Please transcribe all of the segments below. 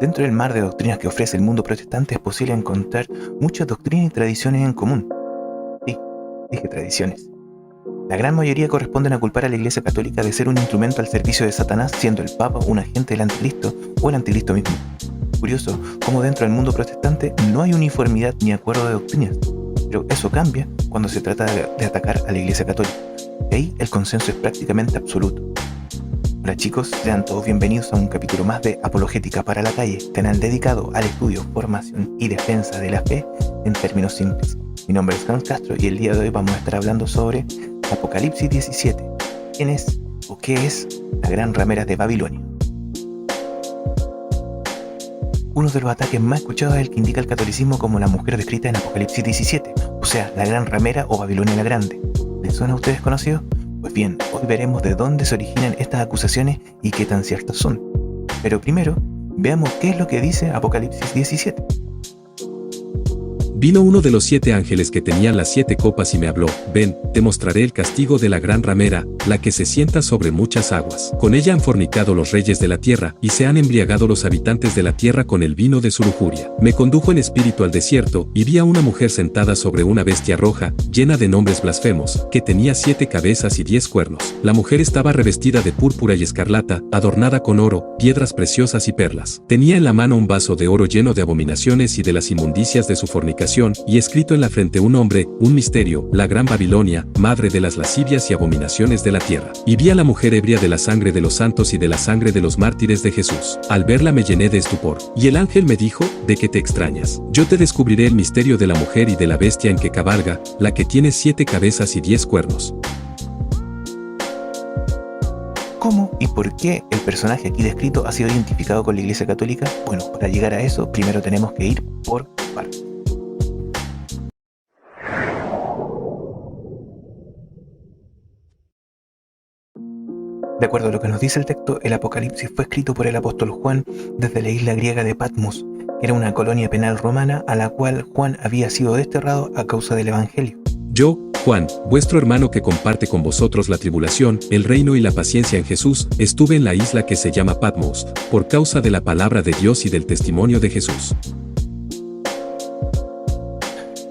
Dentro del mar de doctrinas que ofrece el mundo protestante es posible encontrar muchas doctrinas y tradiciones en común. Sí, dije tradiciones. La gran mayoría corresponden a culpar a la Iglesia Católica de ser un instrumento al servicio de Satanás, siendo el Papa un agente del Anticristo o el Anticristo mismo. Curioso cómo dentro del mundo protestante no hay uniformidad ni acuerdo de doctrinas, pero eso cambia cuando se trata de atacar a la Iglesia Católica. Y ahí el consenso es prácticamente absoluto. Hola chicos, sean todos bienvenidos a un capítulo más de Apologética para la Calle, canal dedicado al estudio, formación y defensa de la fe en términos simples. Mi nombre es Hans Castro y el día de hoy vamos a estar hablando sobre Apocalipsis 17. ¿Quién es o qué es la gran ramera de Babilonia? Uno de los ataques más escuchados es el que indica el catolicismo como la mujer descrita en Apocalipsis 17, o sea, la gran ramera o Babilonia la Grande. ¿Les suena a ustedes conocido? Pues bien, hoy veremos de dónde se originan estas acusaciones y qué tan ciertas son. Pero primero, veamos qué es lo que dice Apocalipsis 17. Vino uno de los 7 ángeles que tenían las 7 copas y me habló: ven, te mostraré el castigo de la gran ramera, la que se sienta sobre muchas aguas. Con ella han fornicado los reyes de la tierra, y se han embriagado los habitantes de la tierra con el vino de su lujuria. Me condujo en espíritu al desierto, y vi a una mujer sentada sobre una bestia roja, llena de nombres blasfemos, que tenía 7 cabezas y 10 cuernos. La mujer estaba revestida de púrpura y escarlata, adornada con oro, piedras preciosas y perlas. Tenía en la mano un vaso de oro lleno de abominaciones y de las inmundicias de su fornicación, y escrito en la frente un nombre, un misterio: la gran Babilonia, madre de las lascivias y abominaciones de la tierra. Y vi a la mujer ebria de la sangre de los santos y de la sangre de los mártires de Jesús. Al verla me llené de estupor. Y el ángel me dijo: ¿de qué te extrañas? Yo te descubriré el misterio de la mujer y de la bestia en que cabalga, la que tiene 7 cabezas y 10 cuernos. ¿Cómo y por qué el personaje aquí descrito ha sido identificado con la Iglesia Católica? Bueno, para llegar a eso, primero tenemos que ir por partes. De acuerdo a lo que nos dice el texto, el Apocalipsis fue escrito por el apóstol Juan desde la isla griega de Patmos, que era una colonia penal romana a la cual Juan había sido desterrado a causa del Evangelio. Yo, Juan, vuestro hermano que comparte con vosotros la tribulación, el reino y la paciencia en Jesús, estuve en la isla que se llama Patmos, por causa de la palabra de Dios y del testimonio de Jesús.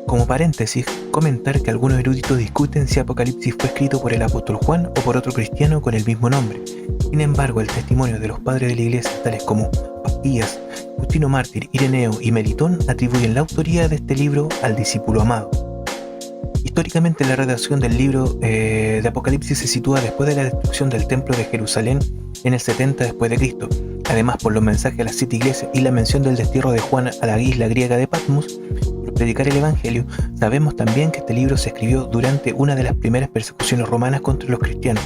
Como paréntesis, comentar que algunos eruditos discuten si Apocalipsis fue escrito por el apóstol Juan o por otro cristiano con el mismo nombre. Sin embargo, el testimonio de los padres de la iglesia, tales como Papías, Justino Mártir, Ireneo y Melitón, atribuyen la autoría de este libro al discípulo amado. Históricamente, la redacción del libro de Apocalipsis se sitúa después de la destrucción del templo de Jerusalén en el 70 después de Cristo. Además, por los mensajes a las 7 iglesias y la mención del destierro de Juan a la isla griega de Patmos por predicar el Evangelio, sabemos también que este libro se escribió durante una de las primeras persecuciones romanas contra los cristianos.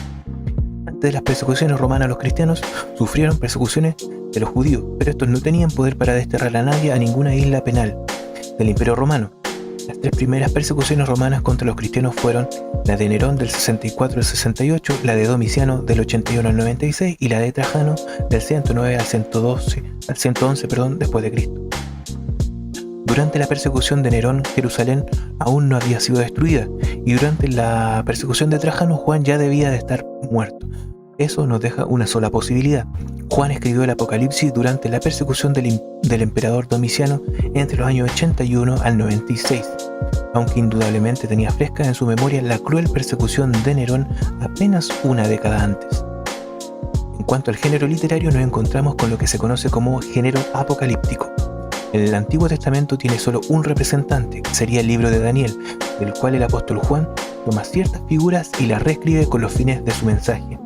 Antes de las persecuciones romanas, los cristianos sufrieron persecuciones de los judíos, pero estos no tenían poder para desterrar a nadie a ninguna isla penal del Imperio Romano. Las 3 primeras persecuciones romanas contra los cristianos fueron la de Nerón del 64 al 68, la de Domiciano del 81 al 96 y la de Trajano del 109 al 111 después de Cristo. Durante la persecución de Nerón, Jerusalén aún no había sido destruida, y durante la persecución de Trajano, Juan ya debía de estar muerto. Eso nos deja una sola posibilidad. Juan escribió el Apocalipsis durante la persecución del emperador Domiciano entre los años 81 al 96, aunque indudablemente tenía fresca en su memoria la cruel persecución de Nerón apenas una década antes. En cuanto al género literario, nos encontramos con lo que se conoce como género apocalíptico. El Antiguo Testamento tiene solo un representante, que sería el libro de Daniel, del cual el apóstol Juan toma ciertas figuras y las reescribe con los fines de su mensaje.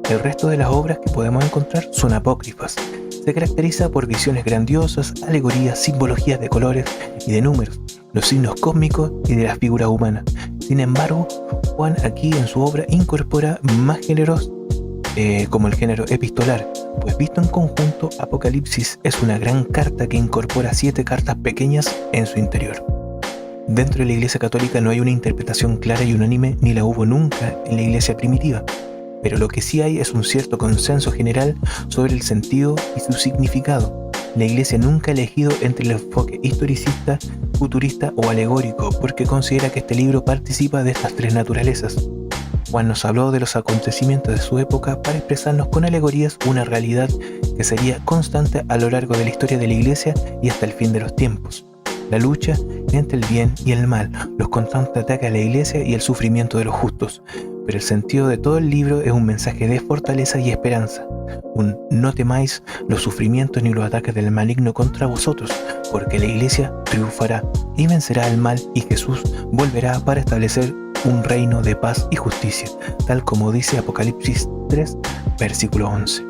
El resto de las obras que podemos encontrar son apócrifas. Se caracteriza por visiones grandiosas, alegorías, simbologías de colores y de números, los signos cósmicos y de las figuras humanas. Sin embargo, Juan aquí en su obra incorpora más géneros como el género epistolar, pues visto en conjunto, Apocalipsis es una gran carta que incorpora 7 cartas pequeñas en su interior. Dentro de la Iglesia Católica no hay una interpretación clara y unánime, ni la hubo nunca en la Iglesia primitiva, pero lo que sí hay es un cierto consenso general sobre el sentido y su significado. La Iglesia nunca ha elegido entre el enfoque historicista, futurista o alegórico, porque considera que este libro participa de estas 3 naturalezas. Juan nos habló de los acontecimientos de su época para expresarnos con alegorías una realidad que sería constante a lo largo de la historia de la Iglesia y hasta el fin de los tiempos. La lucha entre el bien y el mal, los constantes ataques a la Iglesia y el sufrimiento de los justos. Pero el sentido de todo el libro es un mensaje de fortaleza y esperanza. Un no temáis los sufrimientos ni los ataques del maligno contra vosotros, porque la Iglesia triunfará y vencerá al mal y Jesús volverá para establecer un reino de paz y justicia, tal como dice Apocalipsis 3, versículo 11.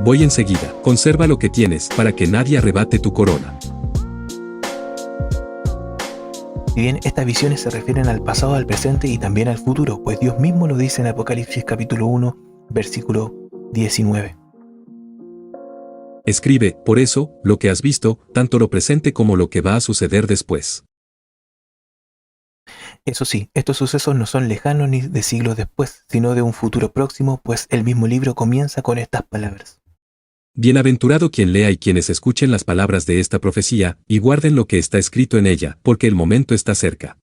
Voy enseguida, conserva lo que tienes, para que nadie arrebate tu corona. Si bien estas visiones se refieren al pasado, al presente y también al futuro, pues Dios mismo lo dice en Apocalipsis capítulo 1, versículo 19. Escribe, por eso, lo que has visto, tanto lo presente como lo que va a suceder después. Eso sí, estos sucesos no son lejanos ni de siglos después, sino de un futuro próximo, pues el mismo libro comienza con estas palabras. Bienaventurado quien lea y quienes escuchen las palabras de esta profecía, y guarden lo que está escrito en ella, porque el momento está cerca.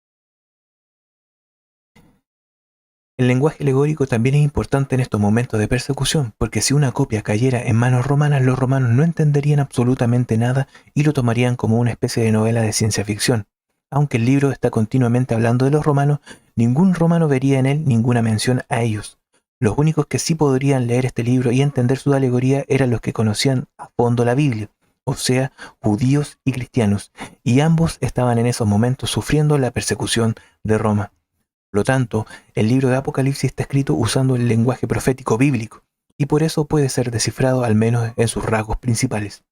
El lenguaje alegórico también es importante en estos momentos de persecución, porque si una copia cayera en manos romanas, los romanos no entenderían absolutamente nada y lo tomarían como una especie de novela de ciencia ficción. Aunque el libro está continuamente hablando de los romanos, ningún romano vería en él ninguna mención a ellos. Los únicos que sí podrían leer este libro y entender su alegoría eran los que conocían a fondo la Biblia, o sea, judíos y cristianos, y ambos estaban en esos momentos sufriendo la persecución de Roma. Por lo tanto, el libro de Apocalipsis está escrito usando el lenguaje profético bíblico, y por eso puede ser descifrado al menos en sus rasgos principales.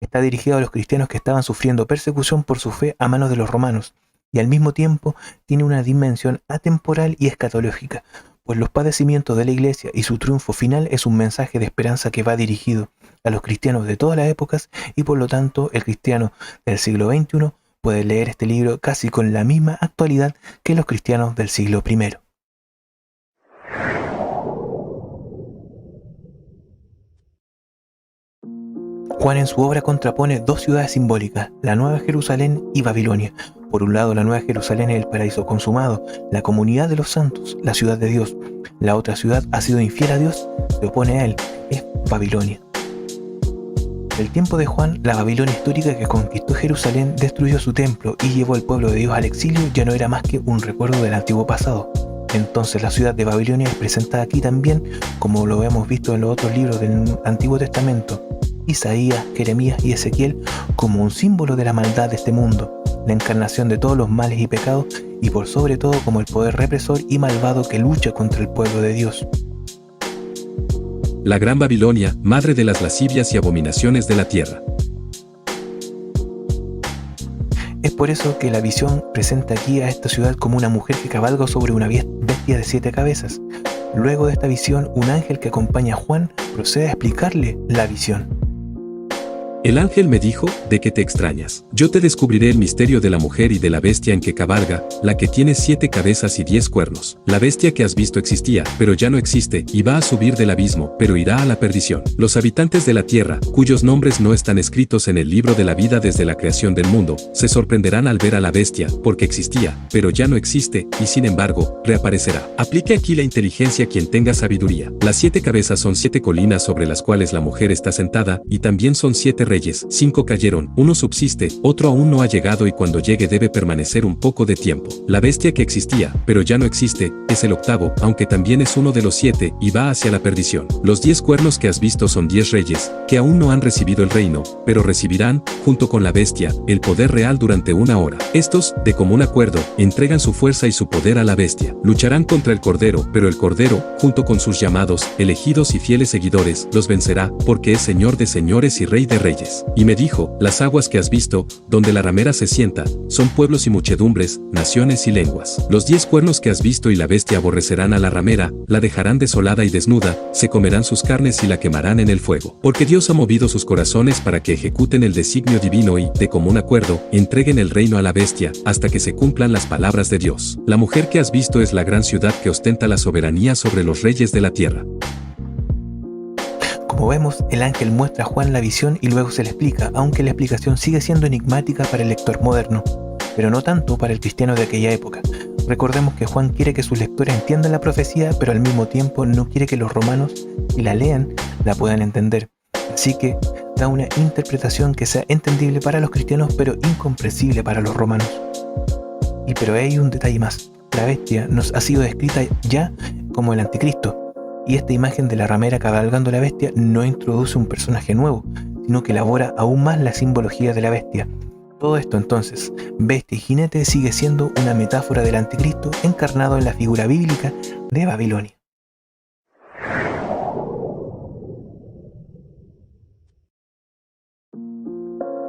Está dirigido a los cristianos que estaban sufriendo persecución por su fe a manos de los romanos, y al mismo tiempo tiene una dimensión atemporal y escatológica, pues los padecimientos de la Iglesia y su triunfo final es un mensaje de esperanza que va dirigido a los cristianos de todas las épocas, y por lo tanto el cristiano del siglo XXI puede leer este libro casi con la misma actualidad que los cristianos del siglo I. Juan en su obra contrapone dos ciudades simbólicas, la Nueva Jerusalén y Babilonia. Por un lado, la Nueva Jerusalén es el paraíso consumado, la comunidad de los santos, la ciudad de Dios. La otra ciudad ha sido infiel a Dios, se opone a él, es Babilonia. En el tiempo de Juan, la Babilonia histórica que conquistó Jerusalén destruyó su templo y llevó al pueblo de Dios al exilio, ya no era más que un recuerdo del antiguo pasado. Entonces la ciudad de Babilonia es presentada aquí también, como lo hemos visto en los otros libros del Antiguo Testamento, Isaías, Jeremías y Ezequiel, como un símbolo de la maldad de este mundo, la encarnación de todos los males y pecados, y por sobre todo como el poder represor y malvado que lucha contra el pueblo de Dios. La Gran Babilonia, madre de las lascivias y abominaciones de la tierra. Es por eso que la visión presenta aquí a esta ciudad como una mujer que cabalga sobre una bestia de 7 cabezas. Luego de esta visión, un ángel que acompaña a Juan procede a explicarle la visión. El ángel me dijo, ¿de qué te extrañas? Yo te descubriré el misterio de la mujer y de la bestia en que cabalga, la que tiene 7 cabezas y 10 cuernos. La bestia que has visto existía, pero ya no existe, y va a subir del abismo, pero irá a la perdición. Los habitantes de la tierra, cuyos nombres no están escritos en el libro de la vida desde la creación del mundo, se sorprenderán al ver a la bestia, porque existía, pero ya no existe, y sin embargo, reaparecerá. Aplique aquí la inteligencia quien tenga sabiduría. Las 7 cabezas son 7 colinas sobre las cuales la mujer está sentada, y también son 7 reyes, 5 cayeron, uno subsiste, otro aún no ha llegado y cuando llegue debe permanecer un poco de tiempo. La bestia que existía, pero ya no existe, es el octavo, aunque también es uno de los 7, y va hacia la perdición. Los 10 cuernos que has visto son 10 reyes, que aún no han recibido el reino, pero recibirán, junto con la bestia, el poder real durante 1 hora. Estos, de común acuerdo, entregan su fuerza y su poder a la bestia. Lucharán contra el Cordero, pero el Cordero, junto con sus llamados, elegidos y fieles seguidores, los vencerá, porque es Señor de señores y Rey de reyes. Y me dijo, las aguas que has visto, donde la ramera se sienta, son pueblos y muchedumbres, naciones y lenguas. Los 10 cuernos que has visto y la bestia aborrecerán a la ramera, la dejarán desolada y desnuda, se comerán sus carnes y la quemarán en el fuego. Porque Dios ha movido sus corazones para que ejecuten el designio divino y, de común acuerdo, entreguen el reino a la bestia, hasta que se cumplan las palabras de Dios. La mujer que has visto es la gran ciudad que ostenta la soberanía sobre los reyes de la tierra. Como vemos, el ángel muestra a Juan la visión y luego se le explica, aunque la explicación sigue siendo enigmática para el lector moderno. pero no tanto para el cristiano de aquella época. Recordemos que Juan quiere que sus lectores entiendan la profecía, pero al mismo tiempo no quiere que los romanos, si la lean, la puedan entender. Así que da una interpretación que sea entendible para los cristianos, pero incomprensible para los romanos. Pero hay un detalle más. La bestia nos ha sido descrita ya como el anticristo, y esta imagen de la ramera cabalgando la bestia no introduce un personaje nuevo, sino que elabora aún más la simbología de la bestia. Todo esto entonces, bestia y jinete, sigue siendo una metáfora del anticristo encarnado en la figura bíblica de Babilonia.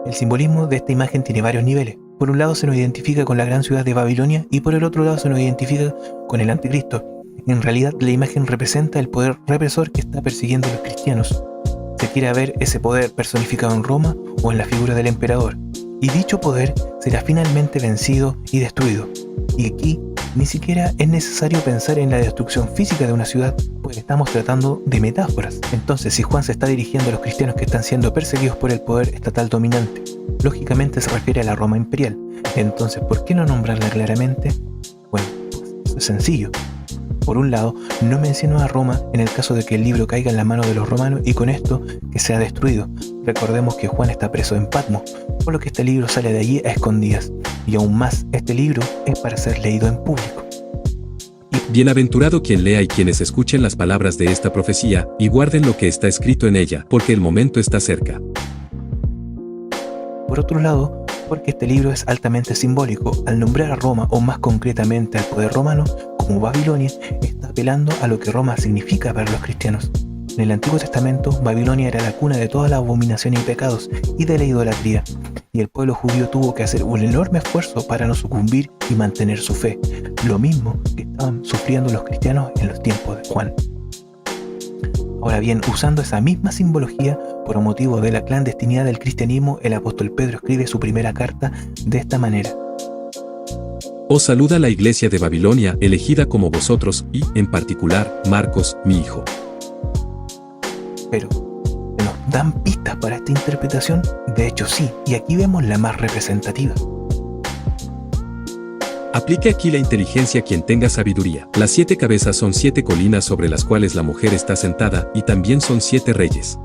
El simbolismo de esta imagen tiene varios niveles. Por un lado se nos identifica con la gran ciudad de Babilonia y por el otro lado se nos identifica con el anticristo. En realidad la imagen representa el poder represor que está persiguiendo a los cristianos. Se quiere ver ese poder personificado en Roma o en la figura del emperador. Y dicho poder será finalmente vencido y destruido. Y aquí ni siquiera es necesario pensar en la destrucción física de una ciudad, pues estamos tratando de metáforas. Entonces, si Juan se está dirigiendo a los cristianos que están siendo perseguidos por el poder estatal dominante, lógicamente se refiere a la Roma imperial. Entonces, ¿por qué no nombrarla claramente? Bueno, pues eso es sencillo. Por un lado, no menciono a Roma en el caso de que el libro caiga en la mano de los romanos y con esto que sea destruido. Recordemos que Juan está preso en Patmos, por lo que este libro sale de allí a escondidas. Y aún más, este libro es para ser leído en público. Bienaventurado quien lea y quienes escuchen las palabras de esta profecía y guarden lo que está escrito en ella, porque el momento está cerca. Por otro lado, porque este libro es altamente simbólico, al nombrar a Roma, o más concretamente al poder romano, como Babilonia, está apelando a lo que Roma significa para los cristianos. En el Antiguo Testamento, Babilonia era la cuna de toda la abominación y pecados y de la idolatría, y el pueblo judío tuvo que hacer un enorme esfuerzo para no sucumbir y mantener su fe, lo mismo que estaban sufriendo los cristianos en los tiempos de Juan. Ahora bien, usando esa misma simbología, por motivo de la clandestinidad del cristianismo, el apóstol Pedro escribe su primera carta de esta manera. Os saluda la iglesia de Babilonia, elegida como vosotros, y, en particular, Marcos, mi hijo. Pero, ¿nos dan pistas para esta interpretación? De hecho sí, y aquí vemos la más representativa. Aplique aquí la inteligencia quien tenga sabiduría. Las 7 cabezas son 7 colinas sobre las cuales la mujer está sentada, y también son 7 reyes.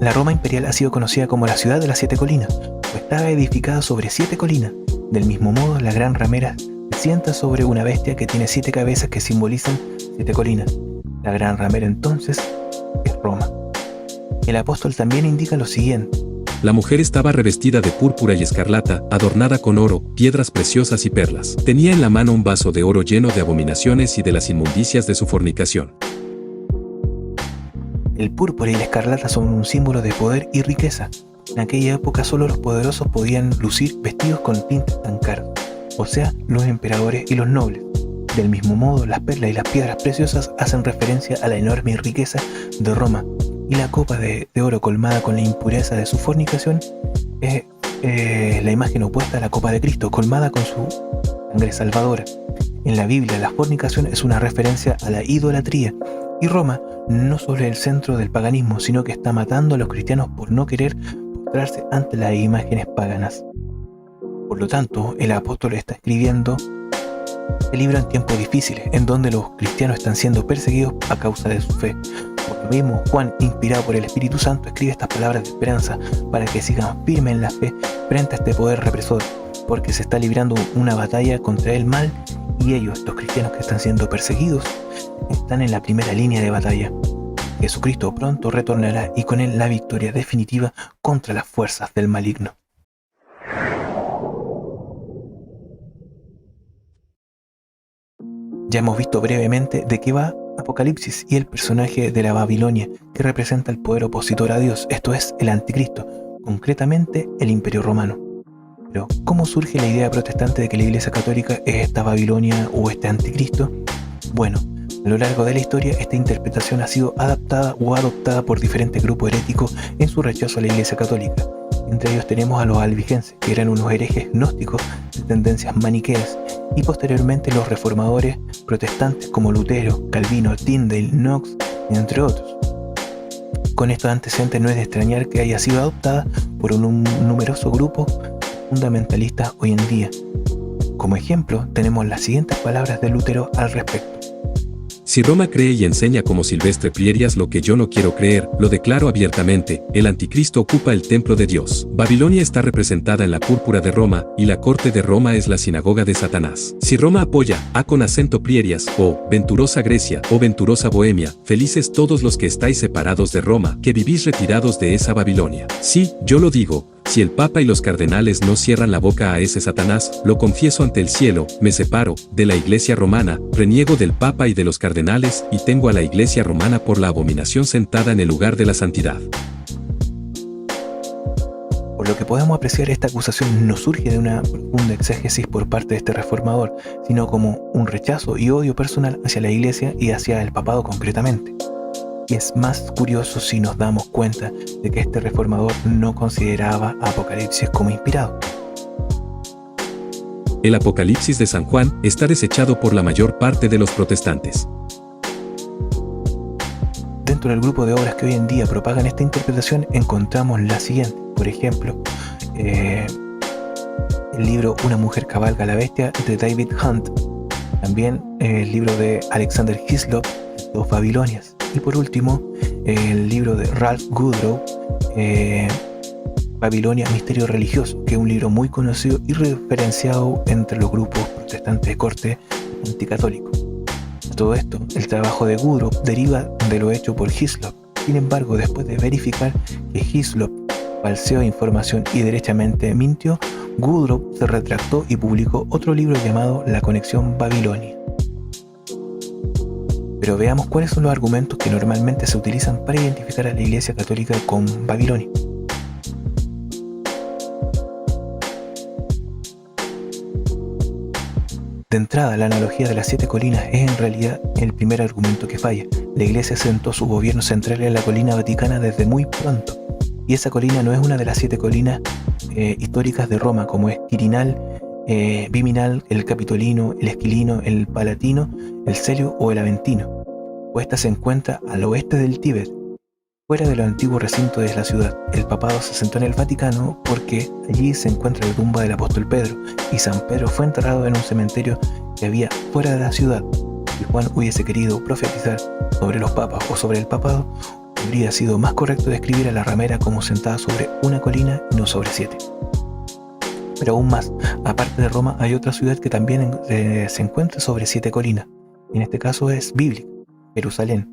La Roma imperial ha sido conocida como la ciudad de las 7 colinas, pues estaba edificada sobre 7 colinas. Del mismo modo, la gran ramera se sienta sobre una bestia que tiene 7 cabezas que simbolizan 7 colinas. La gran ramera entonces es Roma. El apóstol también indica lo siguiente. La mujer estaba revestida de púrpura y escarlata, adornada con oro, piedras preciosas y perlas. Tenía en la mano un vaso de oro lleno de abominaciones y de las inmundicias de su fornicación. El púrpura y la escarlata son un símbolo de poder y riqueza. En aquella época solo los poderosos podían lucir vestidos con tintes tan caros, o sea, los emperadores y los nobles. Del mismo modo, las perlas y las piedras preciosas hacen referencia a la enorme riqueza de Roma, y la copa de oro colmada con la impureza de su fornicación es la imagen opuesta a la copa de Cristo, colmada con su sangre salvadora. En la Biblia, la fornicación es una referencia a la idolatría, y Roma no solo es el centro del paganismo, sino que está matando a los cristianos por no querer postrarse ante las imágenes paganas. Por lo tanto, el apóstol está escribiendo este libro en tiempos difíciles, en donde los cristianos están siendo perseguidos a causa de su fe. Por lo mismo, Juan, inspirado por el Espíritu Santo, escribe estas palabras de esperanza para que sigan firmes en la fe frente a este poder represor, porque se está librando una batalla contra el mal y ellos, los cristianos que están siendo perseguidos, están en la primera línea de batalla. Jesucristo pronto retornará y con él la victoria definitiva contra las fuerzas del maligno. Ya hemos visto brevemente de qué va Apocalipsis y el personaje de la Babilonia, que representa el poder opositor a Dios, esto es, el anticristo, concretamente el Imperio Romano. Pero, ¿cómo surge la idea protestante de que la Iglesia Católica es esta Babilonia o este anticristo? Bueno, a lo largo de la historia, esta interpretación ha sido adaptada o adoptada por diferentes grupos heréticos en su rechazo a la Iglesia Católica. Entre ellos tenemos a los albigenses, que eran unos herejes gnósticos de tendencias maniqueas, y posteriormente los reformadores protestantes como Lutero, Calvino, Tyndale, Knox, entre otros. Con estos antecedentes no es de extrañar que haya sido adoptada por un numeroso grupo fundamentalistas hoy en día. Como ejemplo, tenemos las siguientes palabras de Lutero al respecto. Si Roma cree y enseña como Silvestre Prierias lo que yo no quiero creer, lo declaro abiertamente, el anticristo ocupa el templo de Dios. Babilonia está representada en la púrpura de Roma, y la corte de Roma es la sinagoga de Satanás. Si Roma apoya, a con acento Prierias, o venturosa Grecia, o venturosa Bohemia, felices todos los que estáis separados de Roma, que vivís retirados de esa Babilonia. Sí, yo lo digo. Si el Papa y los cardenales no cierran la boca a ese Satanás, lo confieso ante el cielo, me separo de la Iglesia romana, reniego del Papa y de los cardenales, y tengo a la Iglesia romana por la abominación sentada en el lugar de la santidad. Por lo que podemos apreciar, esta acusación no surge de una profunda exégesis por parte de este reformador, sino como un rechazo y odio personal hacia la Iglesia y hacia el papado concretamente. Y es más curioso si nos damos cuenta de que este reformador no consideraba a Apocalipsis como inspirado. El Apocalipsis de San Juan está desechado por la mayor parte de los protestantes. Dentro del grupo de obras que hoy en día propagan esta interpretación encontramos la siguiente. Por ejemplo, el libro Una mujer cabalga a la bestia de David Hunt. También el libro de Alexander Hislop, Dos Babilonias. Y por último, el libro de Ralph Goodrow, Babilonia, Misterio Religioso, que es un libro muy conocido y referenciado entre los grupos protestantes de corte anticatólico. A todo esto, el trabajo de Goodrow deriva de lo hecho por Hislop. Sin embargo, después de verificar que Hislop falseó información y derechamente mintió, Goodrow se retractó y publicó otro libro llamado La Conexión Babilonia. Pero veamos cuáles son los argumentos que normalmente se utilizan para identificar a la Iglesia Católica con Babilonia. De entrada, la analogía de las 7 colinas es en realidad el primer argumento que falla. La Iglesia sentó su gobierno central en la colina vaticana desde muy pronto, y esa colina no es una de las 7 colinas históricas de Roma, como es Quirinal, Viminal, el Capitolino, el Esquilino, el Palatino, el Celio o el Aventino, pues esta se encuentra al oeste del Tíbet, fuera del antiguo recinto de la ciudad. El papado se sentó en el Vaticano porque allí se encuentra la tumba del apóstol Pedro, y San Pedro fue enterrado en un cementerio que había fuera de la ciudad. Si Juan hubiese querido profetizar sobre los papas o sobre el papado, habría sido más correcto describir a la ramera como sentada sobre una colina y no sobre 7. Pero aún más, aparte de Roma, hay otra ciudad que también se encuentra sobre 7 colinas. En este caso es bíblica, Jerusalén.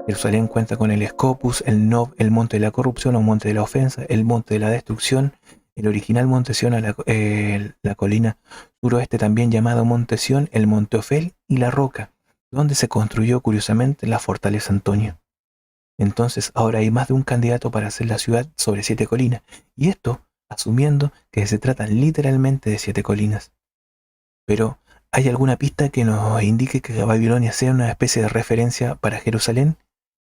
Jerusalén cuenta con el Scopus, el Nob, el monte de la corrupción o monte de la ofensa, el monte de la destrucción, el original monte Sión, la colina suroeste también llamado monte Sión, el monte Ofel y la roca, donde se construyó curiosamente la fortaleza Antonio. Entonces ahora hay más de un candidato para hacer la ciudad sobre 7 colinas, y esto asumiendo que se tratan literalmente de 7 colinas. Pero, ¿hay alguna pista que nos indique que Babilonia sea una especie de referencia para Jerusalén?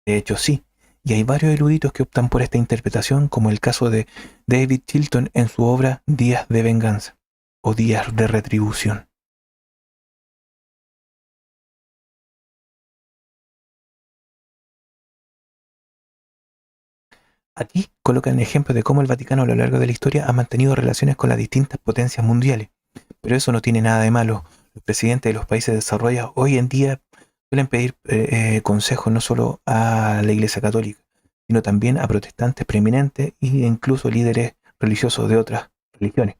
De hecho sí, y hay varios eruditos que optan por esta interpretación, como el caso de David Chilton en su obra Días de Venganza, o Días de Retribución. Aquí colocan ejemplos de cómo el Vaticano a lo largo de la historia ha mantenido relaciones con las distintas potencias mundiales. Pero eso no tiene nada de malo. Los presidentes de los países desarrollados hoy en día suelen pedir consejos no solo a la Iglesia Católica, sino también a protestantes preeminentes e incluso líderes religiosos de otras religiones.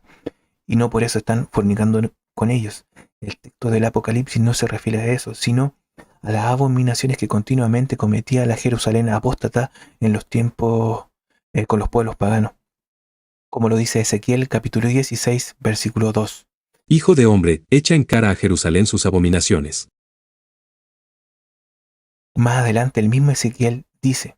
Y no por eso están fornicando con ellos. El texto del Apocalipsis no se refiere a eso, sino a las abominaciones que continuamente cometía la Jerusalén apóstata en los tiempos con los pueblos paganos, como lo dice Ezequiel capítulo 16, versículo 2. Hijo de hombre, echa en cara a Jerusalén sus abominaciones. Más adelante el mismo Ezequiel dice: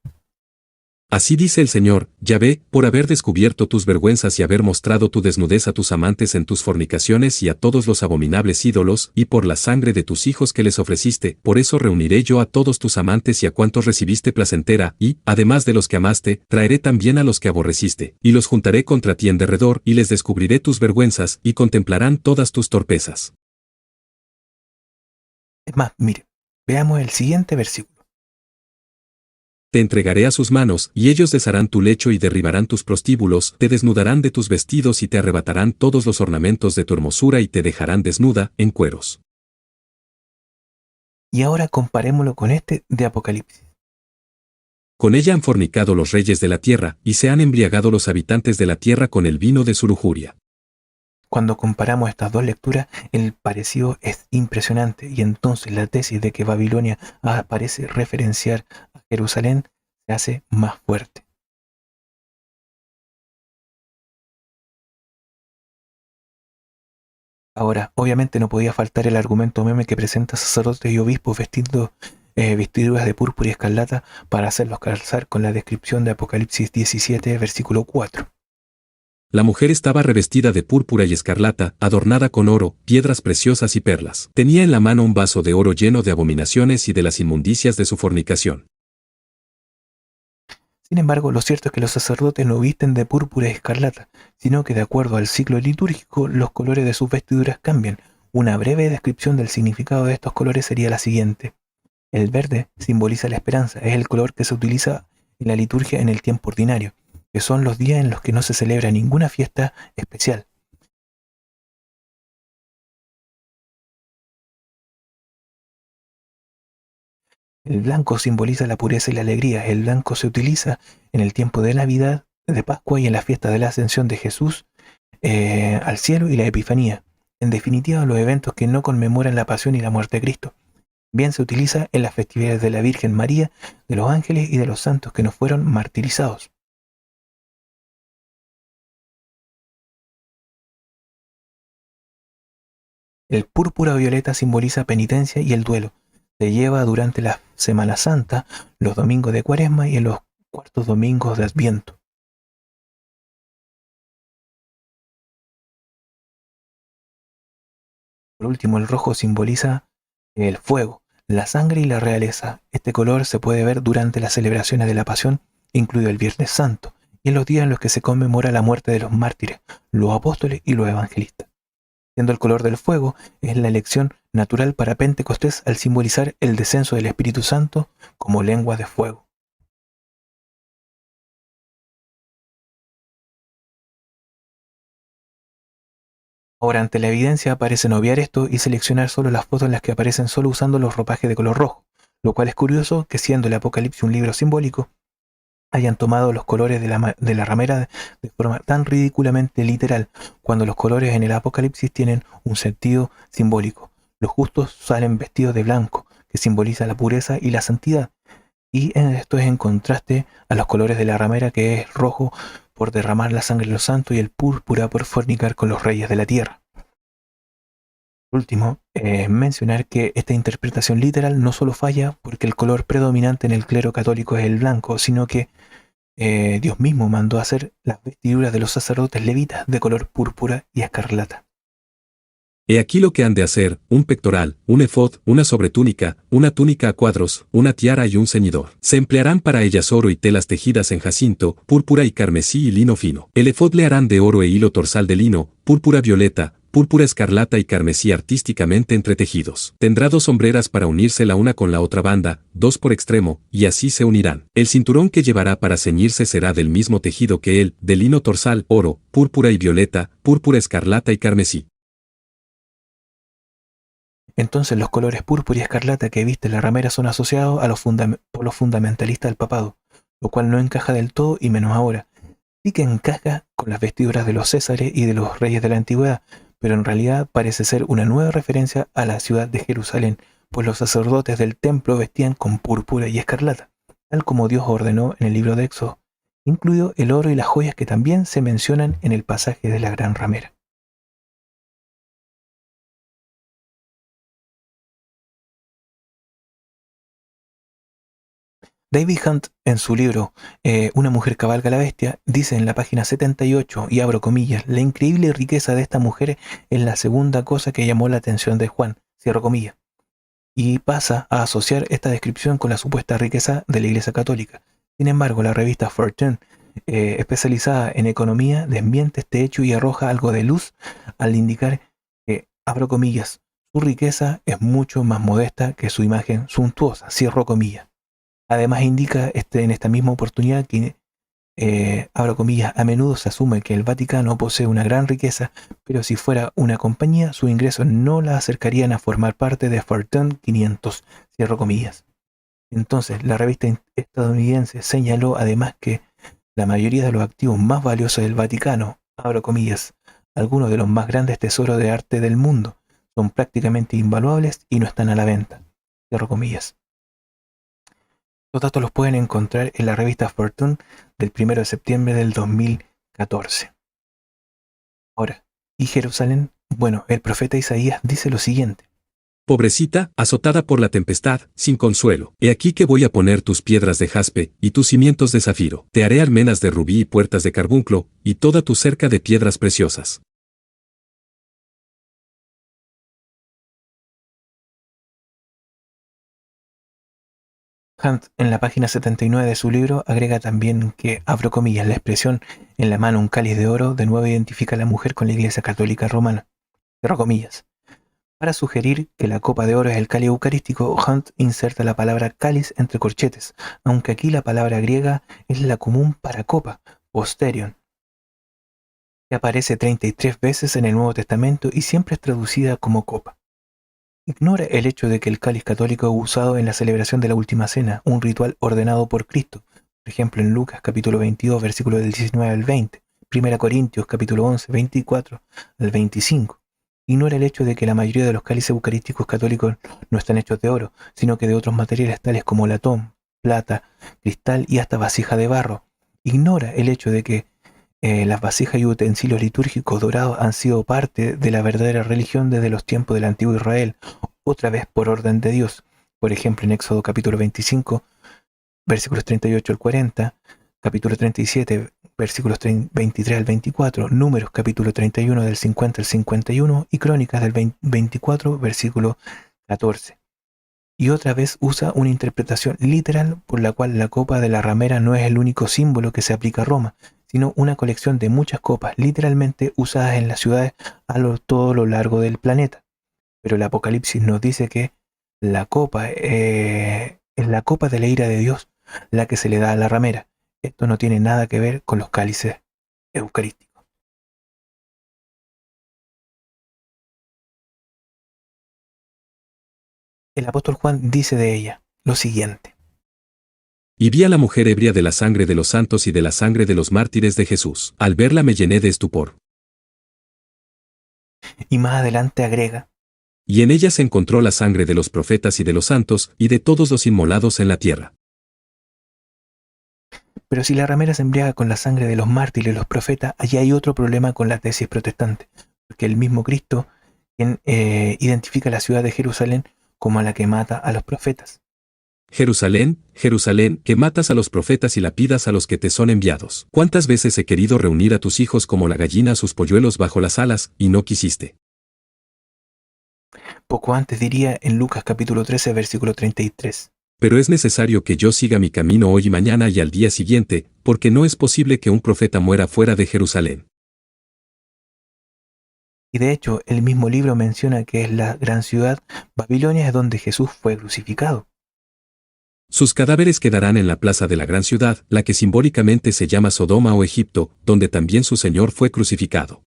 Así dice el Señor, Yahvé, por haber descubierto tus vergüenzas y haber mostrado tu desnudez a tus amantes en tus fornicaciones y a todos los abominables ídolos, y por la sangre de tus hijos que les ofreciste, por eso reuniré yo a todos tus amantes y a cuantos recibiste placentera, y, además de los que amaste, traeré también a los que aborreciste, y los juntaré contra ti en derredor, y les descubriré tus vergüenzas, y contemplarán todas tus torpezas. Es más, mire, veamos el siguiente versículo. Te entregaré a sus manos, y ellos desharán tu lecho y derribarán tus prostíbulos, te desnudarán de tus vestidos y te arrebatarán todos los ornamentos de tu hermosura y te dejarán desnuda, en cueros. Y ahora comparémoslo con este de Apocalipsis. Con ella han fornicado los reyes de la tierra, y se han embriagado los habitantes de la tierra con el vino de su lujuria. Cuando comparamos estas dos lecturas, el parecido es impresionante, y entonces la tesis de que Babilonia parece referenciar a Jerusalén se hace más fuerte. Ahora, obviamente no podía faltar el argumento meme que presenta sacerdotes y obispos vestiendo vestiduras de púrpura y escarlata para hacerlos calzar con la descripción de Apocalipsis 17, versículo 4. La mujer estaba revestida de púrpura y escarlata, adornada con oro, piedras preciosas y perlas. Tenía en la mano un vaso de oro lleno de abominaciones y de las inmundicias de su fornicación. Sin embargo, lo cierto es que los sacerdotes no visten de púrpura y escarlata, sino que de acuerdo al ciclo litúrgico, los colores de sus vestiduras cambian. Una breve descripción del significado de estos colores sería la siguiente. El verde simboliza la esperanza, es el color que se utiliza en la liturgia en el tiempo ordinario, que son los días en los que no se celebra ninguna fiesta especial. El blanco simboliza la pureza y la alegría. El blanco se utiliza en el tiempo de Navidad, de Pascua y en la fiesta de la Ascensión de Jesús al cielo y la Epifanía. En definitiva, los eventos que no conmemoran la pasión y la muerte de Cristo. Bien se utiliza en las festividades de la Virgen María, de los ángeles y de los santos que no fueron martirizados. El púrpura violeta simboliza penitencia y el duelo. Se lleva durante la Semana Santa, los domingos de Cuaresma y en los cuartos domingos de Adviento. Por último, el rojo simboliza el fuego, la sangre y la realeza. Este color se puede ver durante las celebraciones de la Pasión, incluido el Viernes Santo, y en los días en los que se conmemora la muerte de los mártires, los apóstoles y los evangelistas. Siendo el color del fuego, es la elección natural para Pentecostés al simbolizar el descenso del Espíritu Santo como lengua de fuego. Ahora, ante la evidencia parecen obviar esto y seleccionar solo las fotos en las que aparecen solo usando los ropajes de color rojo, lo cual es curioso que siendo el Apocalipsis un libro simbólico, hayan tomado los colores de la ramera de forma tan ridículamente literal, cuando los colores en el Apocalipsis tienen un sentido simbólico. Los justos salen vestidos de blanco, que simboliza la pureza y la santidad, y esto es en contraste a los colores de la ramera, que es rojo por derramar la sangre de los santos y el púrpura por fornicar con los reyes de la tierra. Por último, mencionar que esta interpretación literal no solo falla porque el color predominante en el clero católico es el blanco, sino que Dios mismo mandó hacer las vestiduras de los sacerdotes levitas de color púrpura y escarlata. He aquí lo que han de hacer: un pectoral, un efod, una sobretúnica, una túnica a cuadros, una tiara y un ceñidor. Se emplearán para ellas oro y telas tejidas en jacinto, púrpura y carmesí y lino fino. El efod le harán de oro e hilo torsal de lino, púrpura violeta, púrpura escarlata y carmesí artísticamente entretejidos. Tendrá 2 sombreras para unirse la una con la otra banda, 2 por extremo, y así se unirán. El cinturón que llevará para ceñirse será del mismo tejido que él, de lino torsal, oro, púrpura y violeta, púrpura escarlata y carmesí. Entonces los colores púrpura y escarlata que viste la ramera son asociados a por los fundamentalistas del papado, lo cual no encaja del todo y menos ahora. Sí que encaja con las vestiduras de los césares y de los reyes de la antigüedad, pero en realidad parece ser una nueva referencia a la ciudad de Jerusalén, pues los sacerdotes del templo vestían con púrpura y escarlata, tal como Dios ordenó en el libro de Éxodo, incluido el oro y las joyas que también se mencionan en el pasaje de la gran ramera. David Hunt, en su libro Una mujer cabalga la bestia, dice en la página 78, y abro comillas, la increíble riqueza de esta mujer es la segunda cosa que llamó la atención de Juan, cierro comillas, y pasa a asociar esta descripción con la supuesta riqueza de la Iglesia Católica. Sin embargo, la revista Fortune, especializada en economía, desmiente este hecho y arroja algo de luz al indicar que, abro comillas, su riqueza es mucho más modesta que su imagen suntuosa, cierro comillas. Además indica en esta misma oportunidad que, abro comillas, a menudo se asume que el Vaticano posee una gran riqueza, pero si fuera una compañía, sus ingresos no la acercarían a formar parte de Fortune 500, cierro comillas. Entonces, la revista estadounidense señaló además que la mayoría de los activos más valiosos del Vaticano, abro comillas, algunos de los más grandes tesoros de arte del mundo, son prácticamente invaluables y no están a la venta, cierro comillas. Los datos los pueden encontrar en la revista Fortune del 1 de septiembre del 2014. Ahora, ¿y Jerusalén? Bueno, el profeta Isaías dice lo siguiente. Pobrecita, azotada por la tempestad, sin consuelo. He aquí que voy a poner tus piedras de jaspe, y tus cimientos de zafiro. Te haré almenas de rubí y puertas de carbunclo, y toda tu cerca de piedras preciosas. Hunt, en la página 79 de su libro, agrega también que, abro comillas, la expresión en la mano un cáliz de oro de nuevo identifica a la mujer con la Iglesia Católica Romana. Cierro comillas. Para sugerir que la copa de oro es el cáliz eucarístico, Hunt inserta la palabra cáliz entre corchetes, aunque aquí la palabra griega es la común para copa, posterion, que aparece 33 veces en el Nuevo Testamento y siempre es traducida como copa. Ignora el hecho de que el cáliz católico es usado en la celebración de la Última Cena, un ritual ordenado por Cristo, por ejemplo en Lucas capítulo 22, versículos del 19 al 20, 1 Corintios capítulo 11, 24 al 25. Ignora el hecho de que la mayoría de los cálices eucarísticos católicos no están hechos de oro, sino que de otros materiales tales como latón, plata, cristal y hasta vasija de barro. Ignora el hecho de que las vasijas y utensilios litúrgicos dorados han sido parte de la verdadera religión desde los tiempos del antiguo Israel, otra vez por orden de Dios. Por ejemplo, en Éxodo capítulo 25, versículos 38 al 40, capítulo 37, versículos 23 al 24, Números capítulo 31 del 50 al 51 y Crónicas del 24, versículo 14. Y otra vez usa una interpretación literal por la cual la copa de la ramera no es el único símbolo que se aplica a Roma, sino una colección de muchas copas literalmente usadas en las ciudades todo lo largo del planeta. Pero el Apocalipsis nos dice que la copa es la copa de la ira de Dios, la que se le da a la ramera. Esto no tiene nada que ver con los cálices eucarísticos. El apóstol Juan dice de ella lo siguiente. Y vi a la mujer ebria de la sangre de los santos y de la sangre de los mártires de Jesús. Al verla me llené de estupor. Y más adelante agrega. Y en ella se encontró la sangre de los profetas y de los santos, y de todos los inmolados en la tierra. Pero si la ramera se embriaga con la sangre de los mártires y los profetas, allí hay otro problema con la tesis protestante, porque el mismo Cristo quien identifica la ciudad de Jerusalén como a la que mata a los profetas. Jerusalén, Jerusalén, que matas a los profetas y lapidas a los que te son enviados. ¿Cuántas veces he querido reunir a tus hijos como la gallina a sus polluelos bajo las alas, y no quisiste? Poco antes diría en Lucas capítulo 13, versículo 33. Pero es necesario que yo siga mi camino hoy y mañana y al día siguiente, porque no es posible que un profeta muera fuera de Jerusalén. Y de hecho, el mismo libro menciona que es la gran ciudad, Babilonia es donde Jesús fue crucificado. Sus cadáveres quedarán en la plaza de la gran ciudad, la que simbólicamente se llama Sodoma o Egipto, donde también su Señor fue crucificado.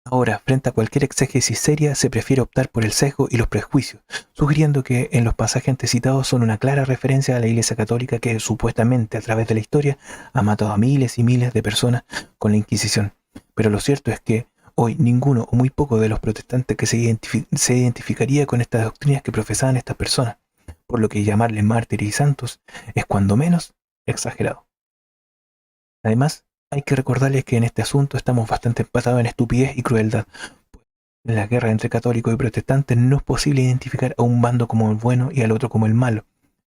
Ahora, frente a cualquier exégesis seria, se prefiere optar por el sesgo y los prejuicios, sugiriendo que en los pasajes antes citados son una clara referencia a la Iglesia Católica que supuestamente a través de la historia ha matado a miles y miles de personas con la Inquisición. Pero lo cierto es que hoy ninguno o muy poco de los protestantes que se identificaría con estas doctrinas que profesaban estas personas, por lo que llamarles mártires y santos es cuando menos exagerado. Además, hay que recordarles que en este asunto estamos bastante empatados en estupidez y crueldad. En la guerra entre católicos y protestantes no es posible identificar a un bando como el bueno y al otro como el malo.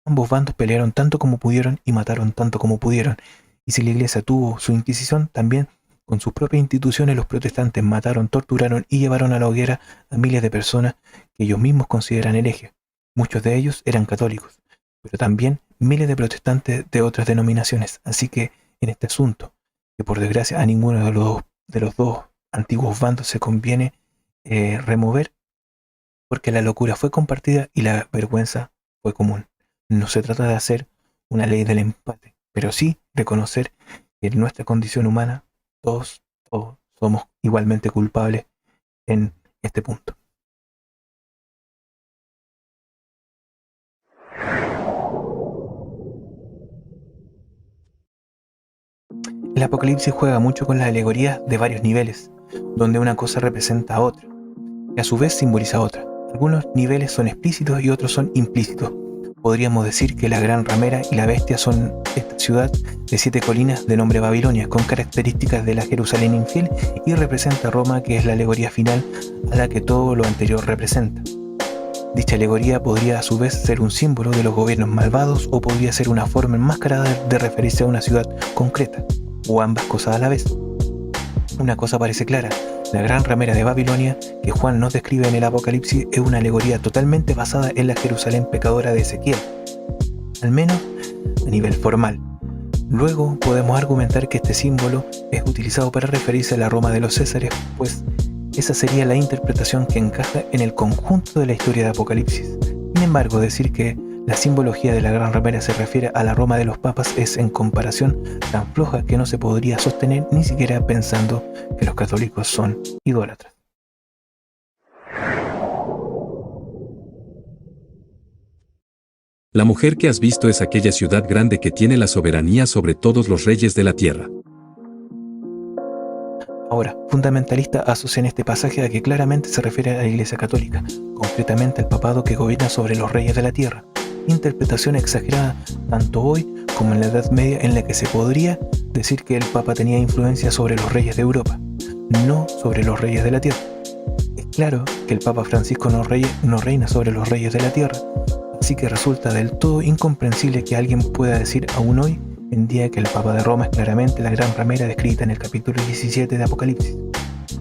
Ambos bandos pelearon tanto como pudieron y mataron tanto como pudieron. Y si la Iglesia tuvo su Inquisición, también con sus propias instituciones los protestantes mataron, torturaron y llevaron a la hoguera a miles de personas que ellos mismos consideran herejes. Muchos de ellos eran católicos, pero también miles de protestantes de otras denominaciones. Así que en este asunto, que por desgracia a ninguno de los dos antiguos bandos se conviene remover, porque la locura fue compartida y la vergüenza fue común. No se trata de hacer una ley del empate, pero sí reconocer que en nuestra condición humana todos somos igualmente culpables en este punto. El Apocalipsis juega mucho con las alegorías de varios niveles, donde una cosa representa a otra, que a su vez simboliza a otra. Algunos niveles son explícitos y otros son implícitos. Podríamos decir que la gran ramera y la bestia son esta ciudad de 7 colinas de nombre Babilonia, con características de la Jerusalén infiel, y representa a Roma, que es la alegoría final a la que todo lo anterior representa. Dicha alegoría podría a su vez ser un símbolo de los gobiernos malvados o podría ser una forma enmascarada de referirse a una ciudad concreta, o ambas cosas a la vez. Una cosa parece clara: la gran ramera de Babilonia, que Juan nos describe en el Apocalipsis, es una alegoría totalmente basada en la Jerusalén pecadora de Ezequiel, al menos a nivel formal. Luego podemos argumentar que este símbolo es utilizado para referirse a la Roma de los Césares, pues esa sería la interpretación que encaja en el conjunto de la historia de Apocalipsis. Sin embargo, decir que la simbología de la gran ramera se refiere a la Roma de los papas es en comparación tan floja que no se podría sostener ni siquiera pensando que los católicos son idólatras. La mujer que has visto es aquella ciudad grande que tiene la soberanía sobre todos los reyes de la tierra. Ahora, fundamentalistas asocian este pasaje a que claramente se refiere a la Iglesia Católica, concretamente al papado que gobierna sobre los reyes de la tierra. Interpretación exagerada tanto hoy como en la Edad Media, en la que se podría decir que el Papa tenía influencia sobre los reyes de Europa, no sobre los reyes de la tierra. Es claro que el Papa Francisco no reina sobre los reyes de la tierra, así que resulta del todo incomprensible que alguien pueda decir aún hoy en día que el Papa de Roma es claramente la gran ramera descrita en el capítulo 17 de Apocalipsis.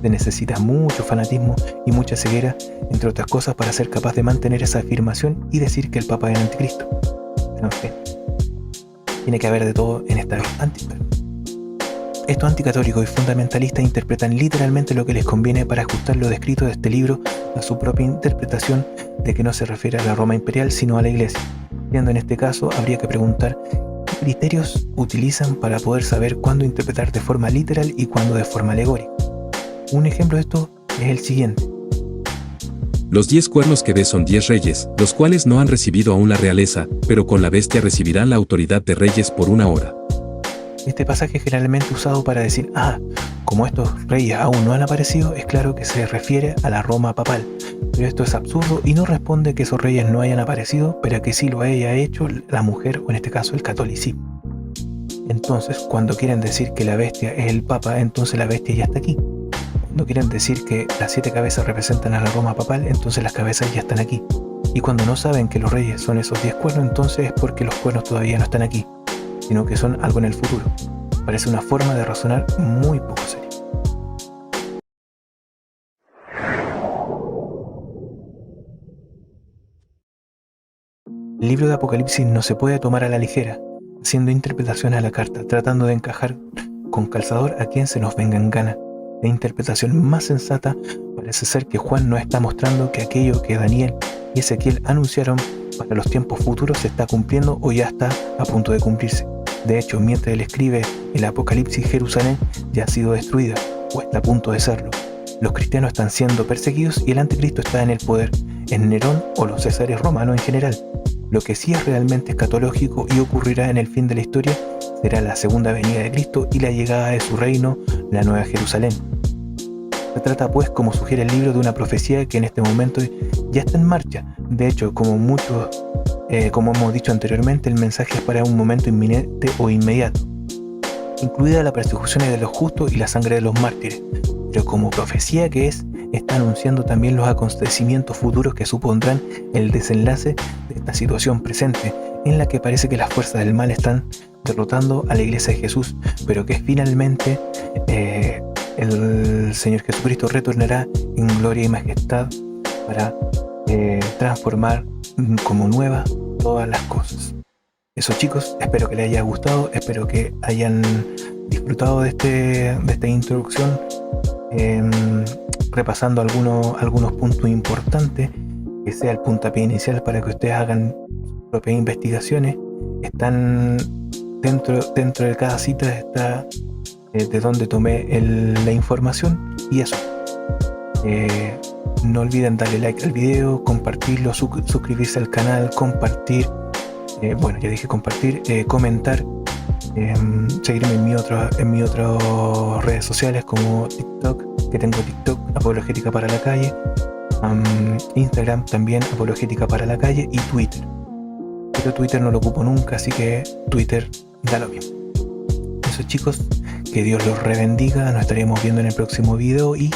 Se necesita mucho fanatismo y mucha ceguera, entre otras cosas, para ser capaz de mantener esa afirmación y decir que el Papa es el anticristo. Pero en fin, tiene que haber de todo en esta anticristo. Estos anticatólicos y fundamentalistas interpretan literalmente lo que les conviene para ajustar lo descrito de este libro a su propia interpretación de que no se refiere a la Roma imperial sino a la Iglesia. Siendo en este caso, habría que preguntar qué criterios utilizan para poder saber cuándo interpretar de forma literal y cuándo de forma alegórica. Un ejemplo de esto es el siguiente. Los 10 cuernos que ves son 10 reyes, los cuales no han recibido aún la realeza, pero con la bestia recibirán la autoridad de reyes por una hora. Este pasaje es generalmente usado para decir, como estos reyes aún no han aparecido, es claro que se refiere a la Roma papal. Pero esto es absurdo y no responde que esos reyes no hayan aparecido, pero que sí lo haya hecho la mujer, o en este caso el catolicismo. Entonces, cuando quieren decir que la bestia es el Papa, entonces la bestia ya está aquí. Cuando quieren decir que las 7 cabezas representan a la Roma papal, entonces las cabezas ya están aquí. Y cuando no saben que los reyes son esos 10 cuernos, entonces es porque los cuernos todavía no están aquí, sino que son algo en el futuro. Parece una forma de razonar muy poco seria. El libro de Apocalipsis no se puede tomar a la ligera, haciendo interpretaciones a la carta, tratando de encajar con calzador a quien se nos venga en gana. La interpretación más sensata parece ser que Juan nos está mostrando que aquello que Daniel y Ezequiel anunciaron para los tiempos futuros se está cumpliendo o ya está a punto de cumplirse. De hecho, mientras él escribe el Apocalipsis, Jerusalén ya ha sido destruida o está a punto de serlo. Los cristianos están siendo perseguidos y el anticristo está en el poder, en Nerón o los césares romanos en general. Lo que sí es realmente escatológico y ocurrirá en el fin de la historia será la segunda venida de Cristo y la llegada de su reino, la Nueva Jerusalén. Se trata pues, como sugiere el libro, de una profecía que en este momento ya está en marcha. De hecho, como hemos dicho anteriormente, el mensaje es para un momento inminente o inmediato, incluida la persecución de los justos y la sangre de los mártires. Pero como profecía que es, está anunciando también los acontecimientos futuros que supondrán el desenlace de esta situación presente, en la que parece que las fuerzas del mal están derrotando a la Iglesia de Jesús, pero que finalmente el Señor Jesucristo retornará en gloria y majestad para transformar como nuevas todas las cosas. Eso, chicos, espero que les haya gustado, espero que hayan disfrutado de esta introducción, repasando algunos puntos importantes, que sea el puntapié inicial para que ustedes hagan sus propias investigaciones. están dentro de cada cita está de donde tomé la información. Y eso, no olviden darle like al video, compartirlo, suscribirse al canal, compartir, bueno, ya dije compartir, comentar, seguirme en mis otras redes sociales como TikTok, que tengo TikTok, Apologética para la Calle, Instagram también, Apologética para la Calle, y Twitter. Pero Twitter no lo ocupo nunca, así que Twitter da lo mismo. Eso, chicos, que Dios los rebendiga, nos estaremos viendo en el próximo video y